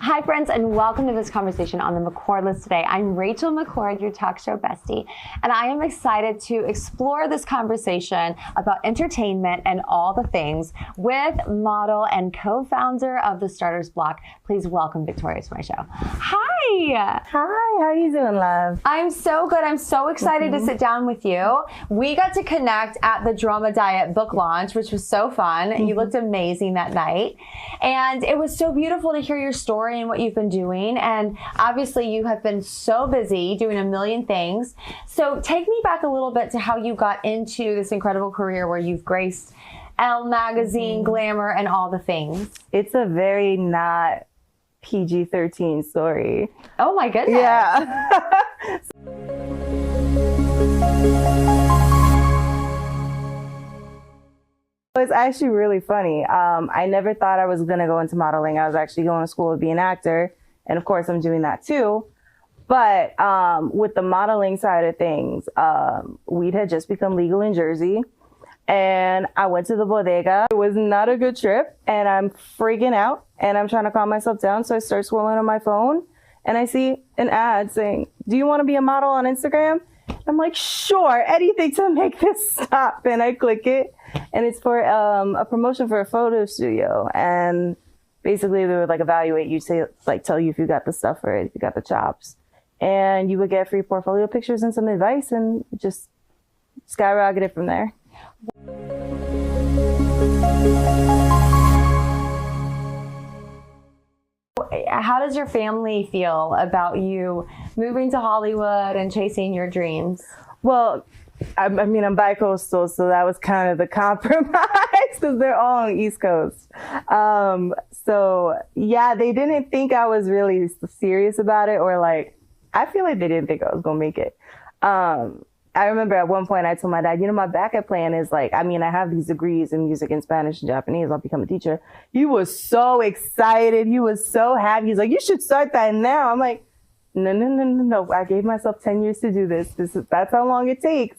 Hi, friends, and welcome to this conversation on the McCord List Today. I'm Rachel McCord, your talk show bestie, and I am excited to explore this conversation about entertainment and all the things with model and co-founder of the Starters Block. Please welcome Victoria to my show. Hi. Hi, how are you doing, love? I'm so good. I'm so excited to sit down with you. We got to connect at the Drama Diet book launch, which was so fun. You looked amazing that night, and it was so beautiful to hear your story and what you've been doing. And obviously you have been so busy doing a million things. So take me back a little bit to how you got into this incredible career where you've graced Elle magazine, Glamour, and all the things. It's a very not PG-13 story. Oh my goodness. Yeah. It's actually really funny. I never thought I was going to go into modeling. I was actually going to school to be an actor. And of course, I'm doing that too. But with the modeling side of things, weed had just become legal in Jersey. And I went to the bodega. It was not a good trip. And I'm freaking out. And I'm trying to calm myself down. So I start scrolling on my phone. And I see an ad saying, "Do you want to be a model on Instagram?" I'm like, sure, anything to make this stop. And I click it. And it's for a promotion for a photo studio. And basically they would like evaluate you, say, like tell you if you got the stuff for it, if you got the chops. And you would get free portfolio pictures and some advice, and just skyrocketed from there. How does your family feel about you moving to Hollywood and chasing your dreams? Well, I mean, I'm bi-coastal, so that was kind of the compromise because they're all on the East Coast. So yeah, they didn't think I was really serious about it, or like, I feel like they didn't think I was going to make it. I remember at one point I told my dad, you know, my backup plan is like, I mean, I have these degrees in music and Spanish and Japanese. I'll become a teacher. He was so excited. He was so happy. He's like, you should start that now. I'm like, no. I gave myself 10 years to do this. That's how long it takes.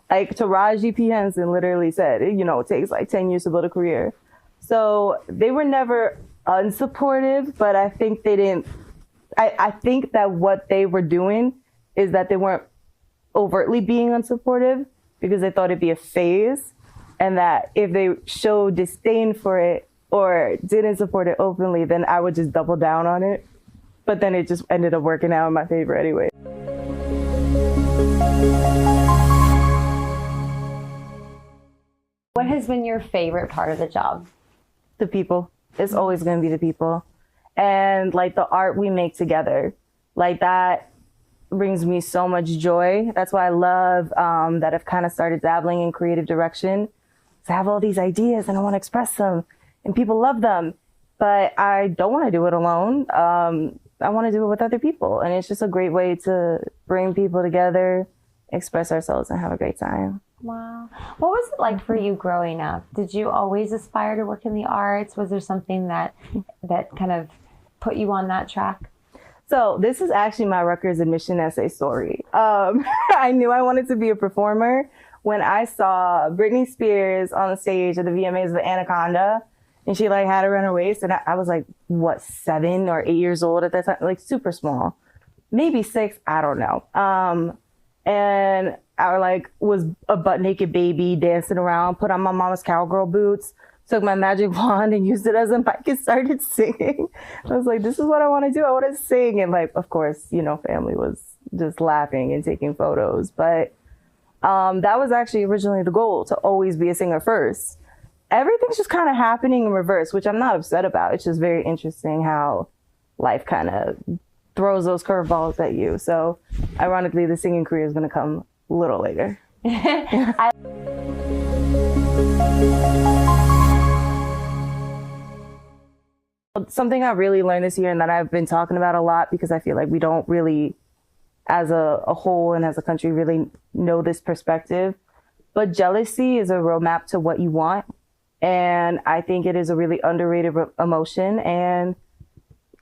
Like Taraji P. Henson literally said, you know, it takes like 10 years to build a career. So they were never unsupportive, but I think they didn't. I think that what they were doing is that they weren't overtly being unsupportive because they thought it'd be a phase, and that if they showed disdain for it or didn't support it openly, then I would just double down on it. But then it just ended up working out in my favor anyway. What has been your favorite part of the job? The people. It's always going to be the people. And like the art we make together, like that brings me so much joy. That's why I love that I've kind of started dabbling in creative direction. So I have all these ideas and I want to express them and people love them, but I don't want to do it alone. I want to do it with other people. And it's just a great way to bring people together, express ourselves, and have a great time. Wow. What was it like for you growing up? Did you always aspire to work in the arts? Was there something that kind of put you on that track? So this is actually my Rutgers admission essay story. I knew I wanted to be a performer when I saw Britney Spears on the stage at the VMAs of Anaconda, and she like had around her waist, and I was like, what, 7 or 8 years old at that time, like super small, maybe 6, I don't know. And I like was a butt naked baby dancing around, put on my mama's cowgirl boots, took my magic wand and used it as a mic and started singing. I was like, this is what I want to do. I want to sing. And like, of course, you know, family was just laughing and taking photos. But that was actually originally the goal, to always be a singer first. Everything's just kind of happening in reverse, which I'm not upset about. It's just very interesting how life kind of throws those curveballs at you. So ironically, the singing career is going to come a little later. Something I really learned this year and that I've been talking about a lot, because I feel like we don't really, as a whole and as a country, really know this perspective. But jealousy is a roadmap to what you want. And I think it is a really underrated emotion. And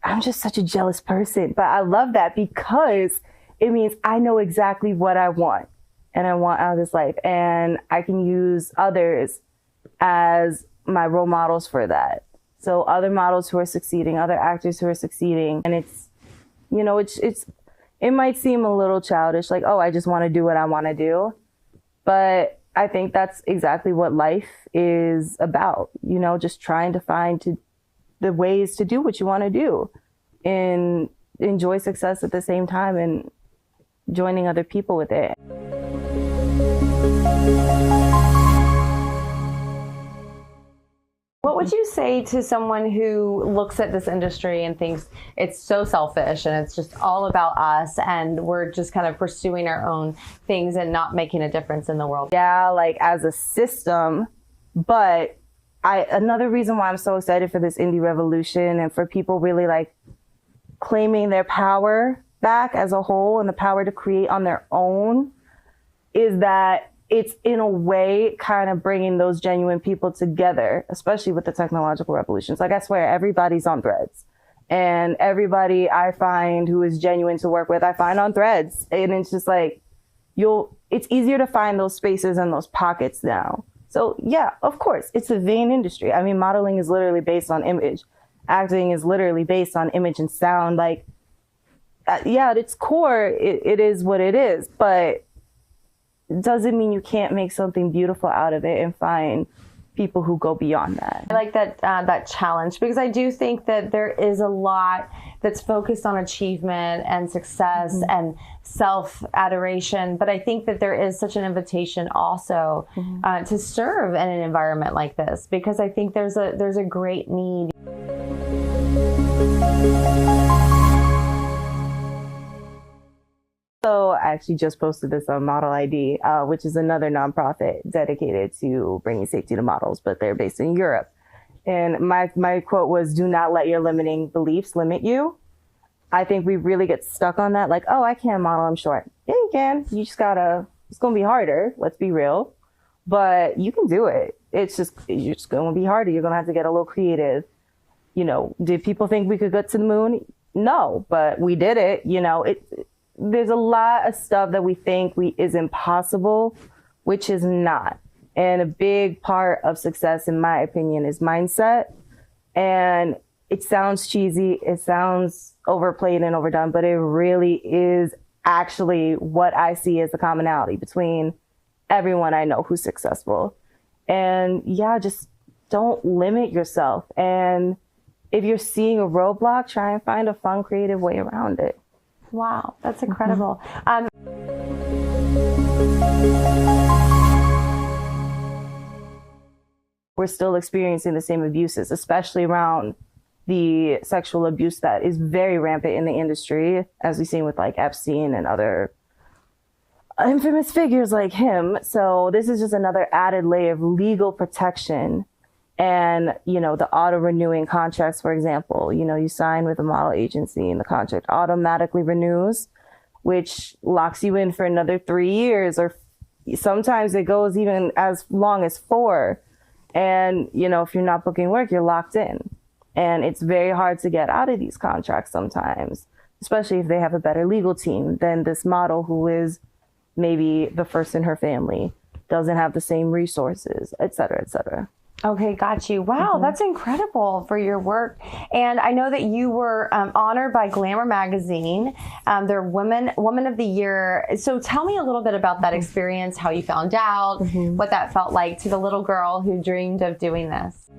I'm just such a jealous person. But I love that because it means I know exactly what I want and I want out of this life. And I can use others as my role models for that. So other models who are succeeding, other actors who are succeeding. And it's, you know, it might seem a little childish, like, oh, I just want to do what I want to do. But I think that's exactly what life is about, you know, just trying to find the ways to do what you want to do and enjoy success at the same time and joining other people with it. What would you say to someone who looks at this industry and thinks it's so selfish and it's just all about us and we're just kind of pursuing our own things and not making a difference in the world? Yeah, like as a system, but another reason why I'm so excited for this indie revolution and for people really like claiming their power back as a whole and the power to create on their own is that it's in a way kind of bringing those genuine people together, especially with the technological revolutions. Like I swear, everybody's on Threads. And everybody I find who is genuine to work with, I find on Threads. And it's just like, it's easier to find those spaces and those pockets now. So yeah, of course, it's a vain industry. I mean, modeling is literally based on image. Acting is literally based on image and sound. Like, yeah, at its core, it is what it is. But it doesn't mean you can't make something beautiful out of it and find people who go beyond that. I like that challenge because I do think that there is a lot that's focused on achievement and success and self-adoration, but I think that there is such an invitation also to serve in an environment like this because I think there's a great need. So I actually just posted this on Model ID, which is another nonprofit dedicated to bringing safety to models, but they're based in Europe. And my quote was, "Do not let your limiting beliefs limit you." I think we really get stuck on that. Like, oh, I can't model, I'm short. Yeah, you can. You just gotta, it's going to be harder. Let's be real. But you can do it. You're just going to be harder. You're going to have to get a little creative. You know, did people think we could get to the moon? No, but we did it. You know, there's a lot of stuff that we think is impossible, which is not. And a big part of success, in my opinion, is mindset. And it sounds cheesy, it sounds overplayed and overdone, but it really is actually what I see as the commonality between everyone I know who's successful. And yeah, just don't limit yourself. And if you're seeing a roadblock, try and find a fun, creative way around it. Wow, that's incredible. We're still experiencing the same abuses, especially around the sexual abuse that is very rampant in the industry, as we've seen with like Epstein and other infamous figures like him. So this is just another added layer of legal protection. And, you know, the auto-renewing contracts, for example, you know, you sign with a model agency and the contract automatically renews, which locks you in for another 3 years, or sometimes it goes even as long as 4. And, you know, if you're not booking work, you're locked in. And it's very hard to get out of these contracts sometimes, especially if they have a better legal team than this model who is maybe the first in her family, doesn't have the same resources, et cetera, et cetera. Okay, got you. Wow, that's incredible for your work. And I know that you were honored by Glamour magazine, their Woman of the Year. So tell me a little bit about that experience, how you found out, what that felt like to the little girl who dreamed of doing this.